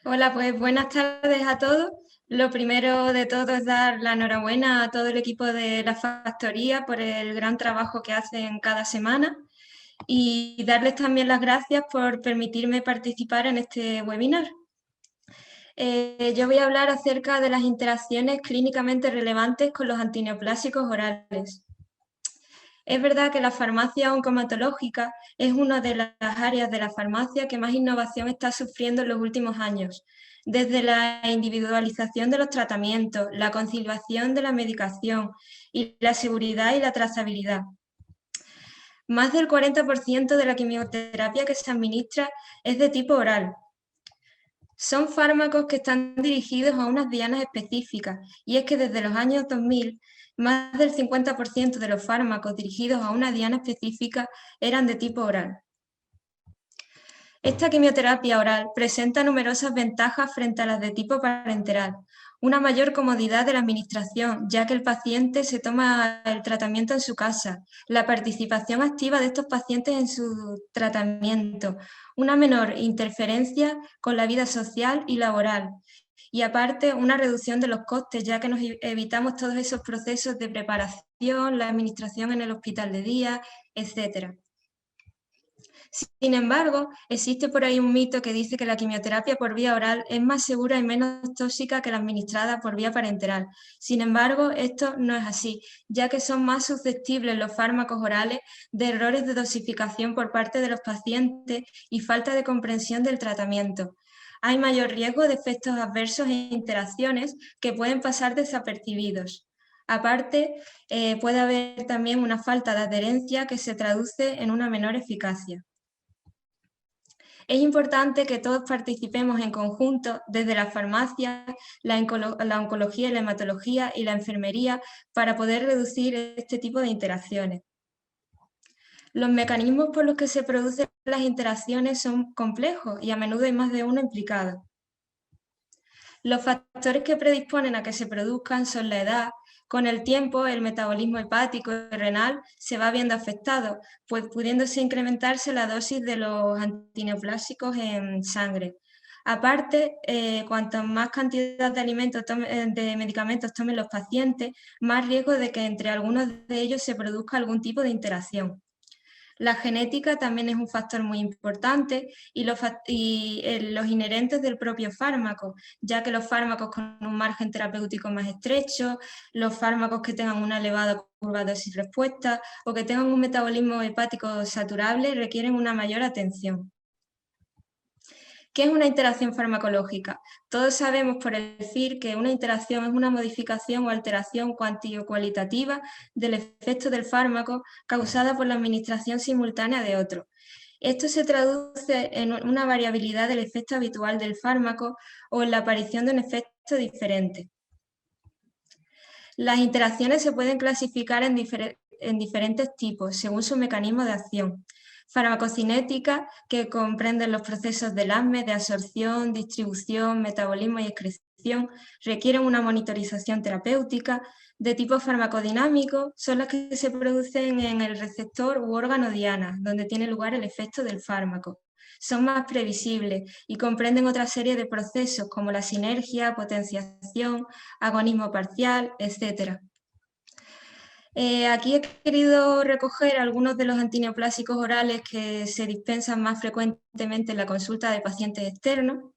Hola, pues buenas tardes a todos. Lo primero de todo es dar la enhorabuena a todo el equipo de la factoría por el gran trabajo que hacen cada semana y darles también las gracias por permitirme participar en este webinar. Yo voy a hablar acerca de las interacciones clínicamente relevantes con los antineoplásicos orales. Es verdad que la farmacia oncomatológica es una de las áreas de la farmacia que más innovación está sufriendo en los últimos años, desde la individualización de los tratamientos, la conciliación de la medicación y la seguridad y la trazabilidad. Más del 40% de la quimioterapia que se administra es de tipo oral. Son fármacos que están dirigidos a unas dianas específicas, y es que desde los años 2000, más del 50% de los fármacos dirigidos a una diana específica eran de tipo oral. Esta quimioterapia oral presenta numerosas ventajas frente a las de tipo parenteral. Una mayor comodidad de la administración, ya que el paciente se toma el tratamiento en su casa, la participación activa de estos pacientes en su tratamiento, una menor interferencia con la vida social y laboral, y aparte una reducción de los costes, ya que nos evitamos todos esos procesos de preparación, la administración en el hospital de día, etcétera. Sin embargo, existe por ahí un mito que dice que la quimioterapia por vía oral es más segura y menos tóxica que la administrada por vía parenteral. Sin embargo, esto no es así, ya que son más susceptibles los fármacos orales de errores de dosificación por parte de los pacientes y falta de comprensión del tratamiento. Hay mayor riesgo de efectos adversos e interacciones que pueden pasar desapercibidos. Aparte, puede haber también una falta de adherencia que se traduce en una menor eficacia. Es importante que todos participemos en conjunto, desde la farmacia, la oncología y la hematología y la enfermería, para poder reducir este tipo de interacciones. Los mecanismos por los que se producen las interacciones son complejos y a menudo hay más de uno implicado. Los factores que predisponen a que se produzcan son la edad. Con el tiempo, el metabolismo hepático y renal se va viendo afectado, pues pudiéndose incrementarse la dosis de los antineoplásicos en sangre. Aparte, cuanto más cantidad de de medicamentos tomen los pacientes, más riesgo de que entre algunos de ellos se produzca algún tipo de interacción. La genética también es un factor muy importante y los inherentes del propio fármaco, ya que los fármacos con un margen terapéutico más estrecho, los fármacos que tengan una elevada curva dosis-respuesta o que tengan un metabolismo hepático saturable requieren una mayor atención. ¿Qué es una interacción farmacológica? Todos sabemos por el CIR que una interacción es una modificación o alteración cuantitativa del efecto del fármaco causada por la administración simultánea de otro. Esto se traduce en una variabilidad del efecto habitual del fármaco o en la aparición de un efecto diferente. Las interacciones se pueden clasificar en diferentes tipos según su mecanismo de acción. Farmacocinética, que comprenden los procesos del ASME de absorción, distribución, metabolismo y excreción, requieren una monitorización terapéutica. De tipo farmacodinámico, son las que se producen en el receptor u órgano diana, donde tiene lugar el efecto del fármaco. Son más previsibles y comprenden otra serie de procesos como la sinergia, potenciación, agonismo parcial, etc. Aquí he querido recoger algunos de los antineoplásicos orales que se dispensan más frecuentemente en la consulta de pacientes externos.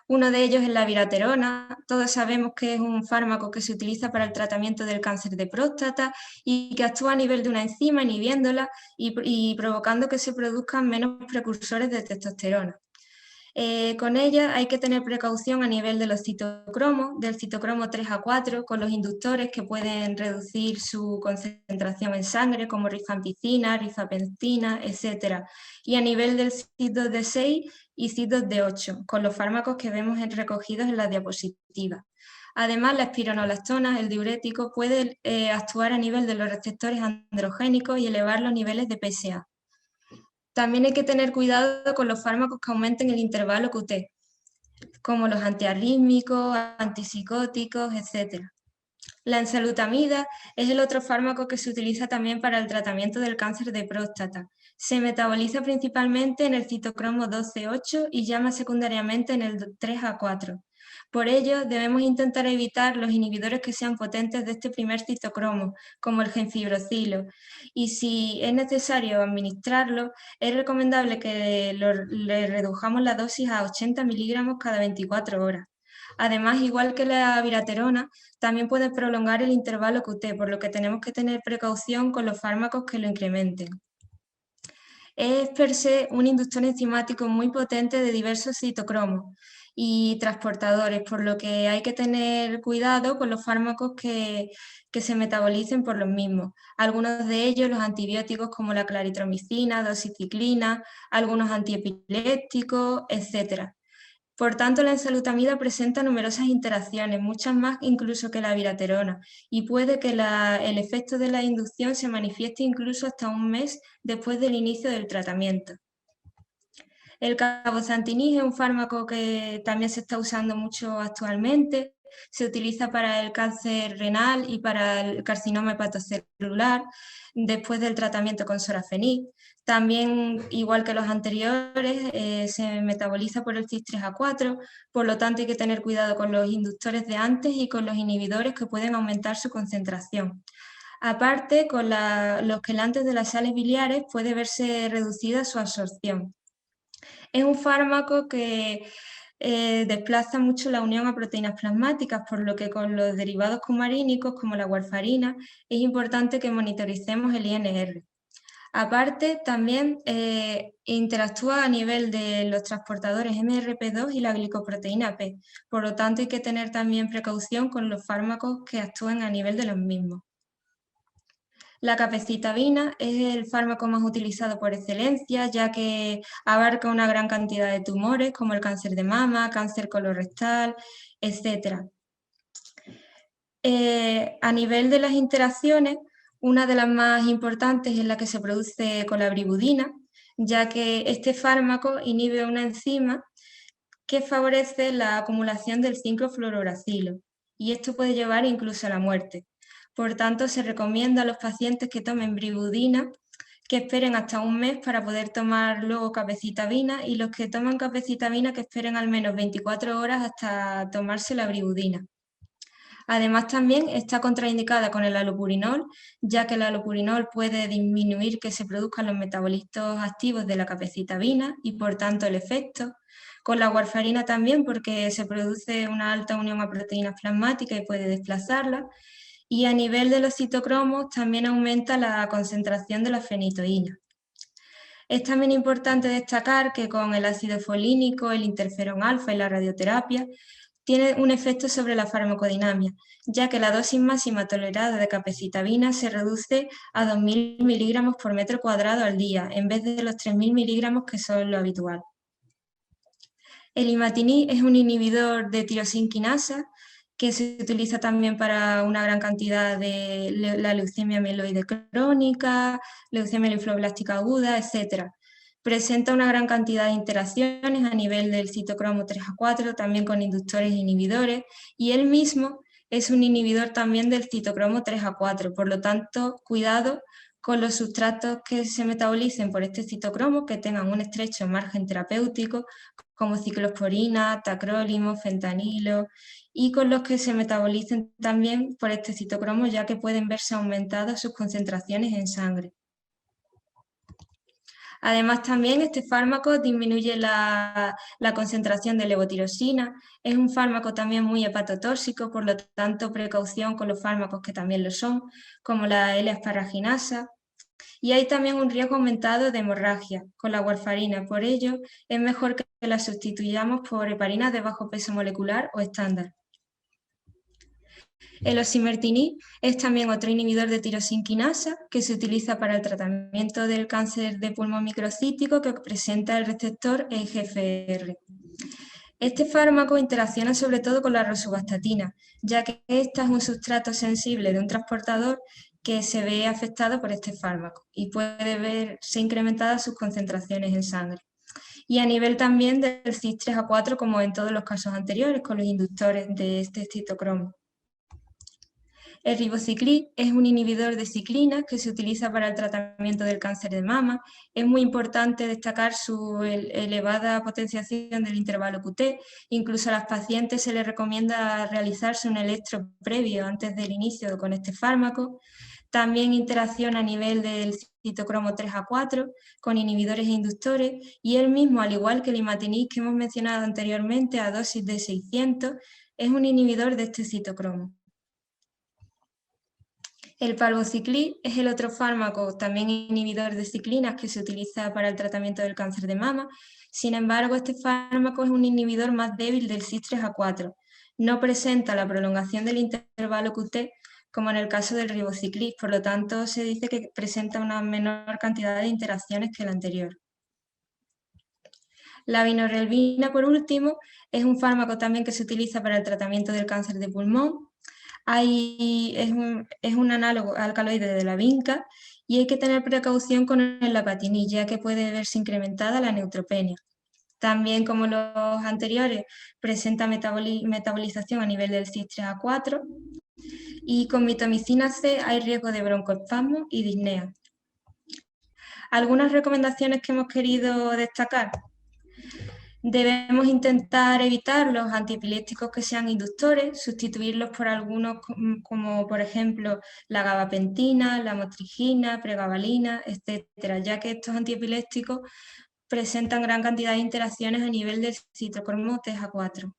Uno de ellos es la viraterona. Todos sabemos que es un fármaco que se utiliza para el tratamiento del cáncer de próstata y que actúa a nivel de una enzima inhibiéndola y provocando que se produzcan menos precursores de testosterona. Con ella hay que tener precaución a nivel de los citocromos, del citocromo 3 a 4, con los inductores que pueden reducir su concentración en sangre, como rifampicina, rifampicina, etc. Y a nivel del CYP2D6 y CYP2D8, con los fármacos que vemos recogidos en las diapositivas. Además, la espironolactona, el diurético, puede actuar a nivel de los receptores androgénicos y elevar los niveles de PSA. También hay que tener cuidado con los fármacos que aumenten el intervalo QT, como los antiarrítmicos, antipsicóticos, etc. La enzalutamida es el otro fármaco que se utiliza también para el tratamiento del cáncer de próstata. Se metaboliza principalmente en el citocromo 12,8 y llama secundariamente en el 3A4. Por ello, debemos intentar evitar los inhibidores que sean potentes de este primer citocromo, como el genfibrocilo, y si es necesario administrarlo, es recomendable que le redujamos la dosis a 80 miligramos cada 24 horas. Además, igual que la viraterona, también puede prolongar el intervalo QT, por lo que tenemos que tener precaución con los fármacos que lo incrementen. Es per se un inductor enzimático muy potente de diversos citocromos y transportadores, por lo que hay que tener cuidado con los fármacos que se metabolicen por los mismos. Algunos de ellos, los antibióticos como la claritromicina, doxiciclina, algunos antiepilépticos, etc. Por tanto, la enzalutamida presenta numerosas interacciones, muchas más incluso que la viraterona, y puede que el efecto de la inducción se manifieste incluso hasta un mes después del inicio del tratamiento. El cabozantinib es un fármaco que también se está usando mucho actualmente. Se utiliza para el cáncer renal y para el carcinoma hepatocelular después del tratamiento con sorafenib. También, igual que los anteriores, se metaboliza por el CYP3A4, por lo tanto hay que tener cuidado con los inductores de antes y con los inhibidores que pueden aumentar su concentración. Aparte, con los quelantes de las sales biliares puede verse reducida su absorción. Es un fármaco que desplaza mucho la unión a proteínas plasmáticas, por lo que con los derivados cumarínicos como la warfarina es importante que monitoricemos el INR. Aparte, también interactúa a nivel de los transportadores MRP2 y la glicoproteína P, por lo tanto hay que tener también precaución con los fármacos que actúan a nivel de los mismos. La capecitabina es el fármaco más utilizado por excelencia, ya que abarca una gran cantidad de tumores como el cáncer de mama, cáncer colorectal, etc. A nivel de las interacciones, una de las más importantes es la que se produce con la bribudina, ya que este fármaco inhibe una enzima que favorece la acumulación del 5-fluoruracilo, y esto puede llevar incluso a la muerte. Por tanto, se recomienda a los pacientes que tomen bribudina que esperen hasta un mes para poder tomar luego capecitabina, y los que toman capecitabina que esperen al menos 24 horas hasta tomarse la bribudina. Además, también está contraindicada con el allopurinol, ya que el allopurinol puede disminuir que se produzcan los metabolitos activos de la capecitabina y por tanto el efecto. Con la warfarina también, porque se produce una alta unión a proteínas plasmáticas y puede desplazarlas. Y a nivel de los citocromos también aumenta la concentración de la fenitoína. Es también importante destacar que con el ácido folínico, el interferón alfa y la radioterapia tiene un efecto sobre la farmacodinámica, ya que la dosis máxima tolerada de capecitabina se reduce a 2.000 miligramos por metro cuadrado al día, en vez de los 3.000 miligramos que son lo habitual. El imatinib es un inhibidor de tirosinquinasa que se utiliza también para una gran cantidad de la leucemia mieloide crónica, leucemia linfoblástica aguda, etc. Presenta una gran cantidad de interacciones a nivel del citocromo 3A4, también con inductores e inhibidores, y él mismo es un inhibidor también del citocromo 3A4, por lo tanto, cuidado con los sustratos que se metabolicen por este citocromo, que tengan un estrecho margen terapéutico, como ciclosporina, tacrólimo, fentanilo, y con los que se metabolicen también por este citocromo, ya que pueden verse aumentadas sus concentraciones en sangre. Además, también este fármaco disminuye la concentración de levotirosina. Es un fármaco también muy hepatotóxico, por lo tanto, precaución con los fármacos que también lo son, como la L-asparaginasa. Y hay también un riesgo aumentado de hemorragia con la warfarina. Por ello, es mejor que la sustituyamos por heparinas de bajo peso molecular o estándar. El osimertinib es también otro inhibidor de tirosinquinasa que se utiliza para el tratamiento del cáncer de pulmón microcítico que presenta el receptor EGFR. Este fármaco interacciona sobre todo con la rosuvastatina, ya que esta es un sustrato sensible de un transportador que se ve afectado por este fármaco y puede verse incrementadas sus concentraciones en sangre. Y a nivel también del CYP3A4, como en todos los casos anteriores, con los inductores de este citocromo. El ribociclib es un inhibidor de ciclina que se utiliza para el tratamiento del cáncer de mama. Es muy importante destacar su elevada potenciación del intervalo QT. Incluso a las pacientes se les recomienda realizarse un electro previo antes del inicio con este fármaco. También interacción a nivel del citocromo 3A4 con inhibidores e inductores, y él mismo, al igual que el imatinib que hemos mencionado anteriormente a dosis de 600, es un inhibidor de este citocromo. El palbociclib es el otro fármaco también inhibidor de ciclinas que se utiliza para el tratamiento del cáncer de mama. Sin embargo, este fármaco es un inhibidor más débil del CYS3A4. No presenta la prolongación del intervalo QT como en el caso del ribociclib, por lo tanto se dice que presenta una menor cantidad de interacciones que el anterior. La vinorelbina, por último, es un fármaco también que se utiliza para el tratamiento del cáncer de pulmón. Es un análogo alcaloide de la vinca y hay que tener precaución con el lapatinib, ya que puede verse incrementada la neutropenia. También, como los anteriores, presenta metabolización a nivel del CYS3A4 y con mitomicina C hay riesgo de broncoespasmo y disnea. Algunas recomendaciones que hemos querido destacar. Debemos intentar evitar los antiepilépticos que sean inductores, sustituirlos por algunos como por ejemplo la gabapentina, la motrigina, pregabalina, etcétera, ya que estos antiepilépticos presentan gran cantidad de interacciones a nivel del citocromo 3A4.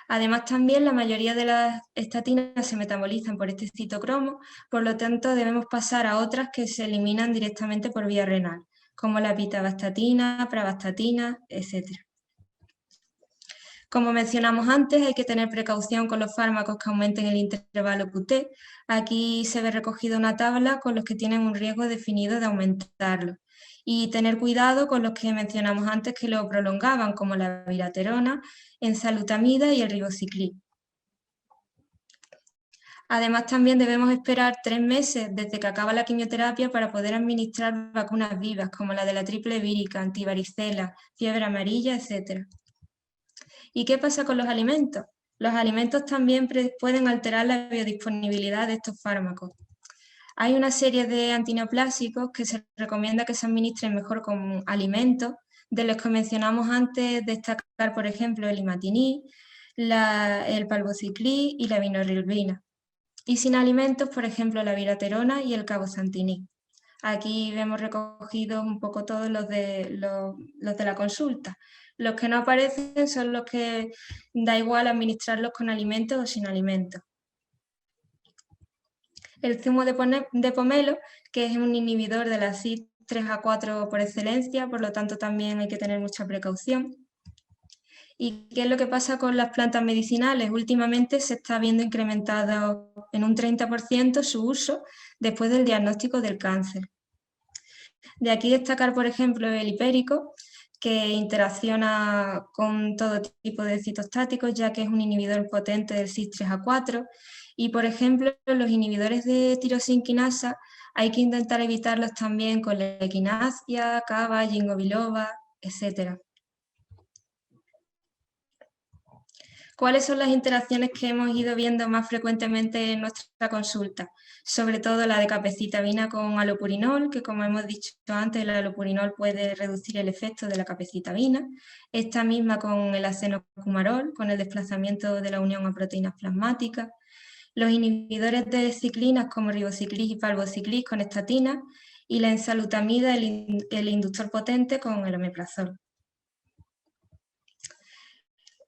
Además, también la mayoría de las estatinas se metabolizan por este citocromo, por lo tanto debemos pasar a otras que se eliminan directamente por vía renal, como la pitavastatina, pravastatina, etc. Como mencionamos antes, hay que tener precaución con los fármacos que aumenten el intervalo QT. Aquí se ve recogida una tabla con los que tienen un riesgo definido de aumentarlo. Y tener cuidado con los que mencionamos antes que lo prolongaban, como la viraterona, enzalutamida y el ribociclib. Además, también debemos esperar 3 meses desde que acaba la quimioterapia para poder administrar vacunas vivas, como la de la triple vírica, antivaricela, fiebre amarilla, etc. ¿Y qué pasa con los alimentos? Los alimentos también pueden alterar la biodisponibilidad de estos fármacos. Hay una serie de antineoplásicos que se recomienda que se administren mejor con alimentos, de los que mencionamos antes, destacar, por ejemplo, el imatinib, el palbociclib y la vinorelbina. Y sin alimentos, por ejemplo, la viraterona y el cabozantinib. Aquí vemos recogidos un poco todos los de la consulta. Los que no aparecen son los que da igual administrarlos con alimentos o sin alimentos. El zumo de pomelo, que es un inhibidor de la CYP3A4 por excelencia, por lo tanto también hay que tener mucha precaución. ¿Y qué es lo que pasa con las plantas medicinales? Últimamente se está viendo incrementado en un 30% su uso después del diagnóstico del cáncer. De aquí destacar, por ejemplo, el hipérico, que interacciona con todo tipo de citostáticos, ya que es un inhibidor potente del CYP3A4. Y, por ejemplo, los inhibidores de tirosinquinasa hay que intentar evitarlos también con la equinacia, cava, ginkgo biloba, etc. ¿Cuáles son las interacciones que hemos ido viendo más frecuentemente en nuestra consulta? Sobre todo la de capecitabina con alopurinol, que como hemos dicho antes, el alopurinol puede reducir el efecto de la capecitabina. Esta misma con el acenocumarol, con el desplazamiento de la unión a proteínas plasmáticas. Los inhibidores de ciclinas como ribociclib y palbociclib con estatina. Y la enzalutamida, el inductor potente con el omeprazol.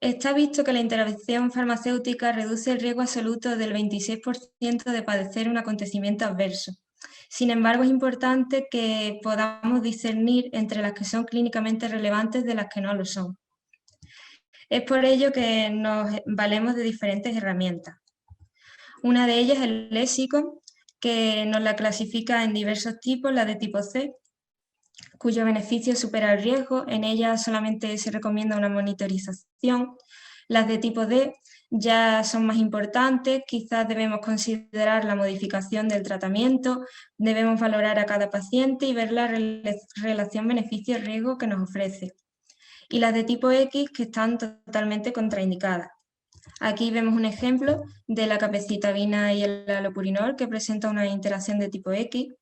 Está visto que la intervención farmacéutica reduce el riesgo absoluto del 26% de padecer un acontecimiento adverso. Sin embargo, es importante que podamos discernir entre las que son clínicamente relevantes de las que no lo son. Es por ello que nos valemos de diferentes herramientas. Una de ellas es el léxico, que nos la clasifica en diversos tipos, la de tipo C, cuyo beneficio supera el riesgo. En ella solamente se recomienda una monitorización. Las de tipo D ya son más importantes, quizás debemos considerar la modificación del tratamiento, debemos valorar a cada paciente y ver la relación beneficio-riesgo que nos ofrece. Y las de tipo X que están totalmente contraindicadas. Aquí vemos un ejemplo de la capecitabina y el allopurinol que presenta una interacción de tipo X.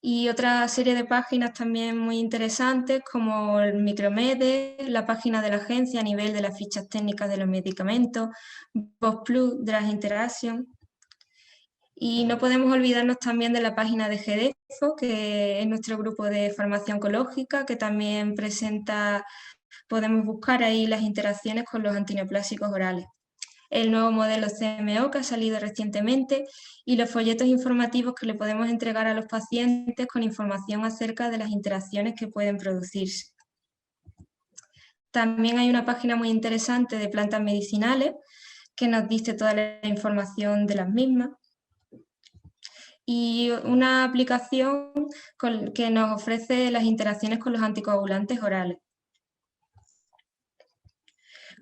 Y otra serie de páginas también muy interesantes como el Micromede, la página de la agencia a nivel de las fichas técnicas de los medicamentos, VosPlus, Drug Interaction. Y no podemos olvidarnos también de la página de GDEFO, que es nuestro grupo de farmacia oncológica, que también presenta, podemos buscar ahí las interacciones con los antineoplásicos orales. El nuevo modelo CMO que ha salido recientemente y los folletos informativos que le podemos entregar a los pacientes con información acerca de las interacciones que pueden producirse. También hay una página muy interesante de plantas medicinales que nos dice toda la información de las mismas. Y una aplicación que nos ofrece las interacciones con los anticoagulantes orales.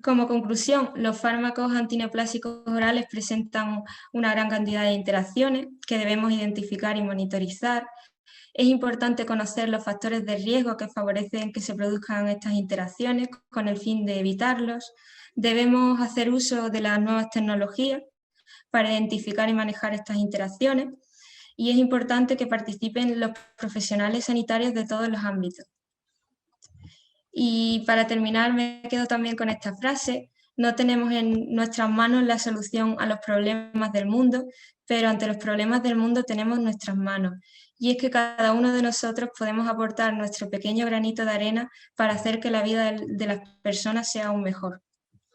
Como conclusión, los fármacos antineoplásicos orales presentan una gran cantidad de interacciones que debemos identificar y monitorizar. Es importante conocer los factores de riesgo que favorecen que se produzcan estas interacciones con el fin de evitarlos. Debemos hacer uso de las nuevas tecnologías para identificar y manejar estas interacciones. Y es importante que participen los profesionales sanitarios de todos los ámbitos. Y para terminar me quedo también con esta frase: no tenemos en nuestras manos la solución a los problemas del mundo, pero ante los problemas del mundo tenemos nuestras manos. Y es que cada uno de nosotros podemos aportar nuestro pequeño granito de arena para hacer que la vida de las personas sea aún mejor.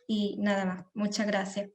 Y nada más, muchas gracias.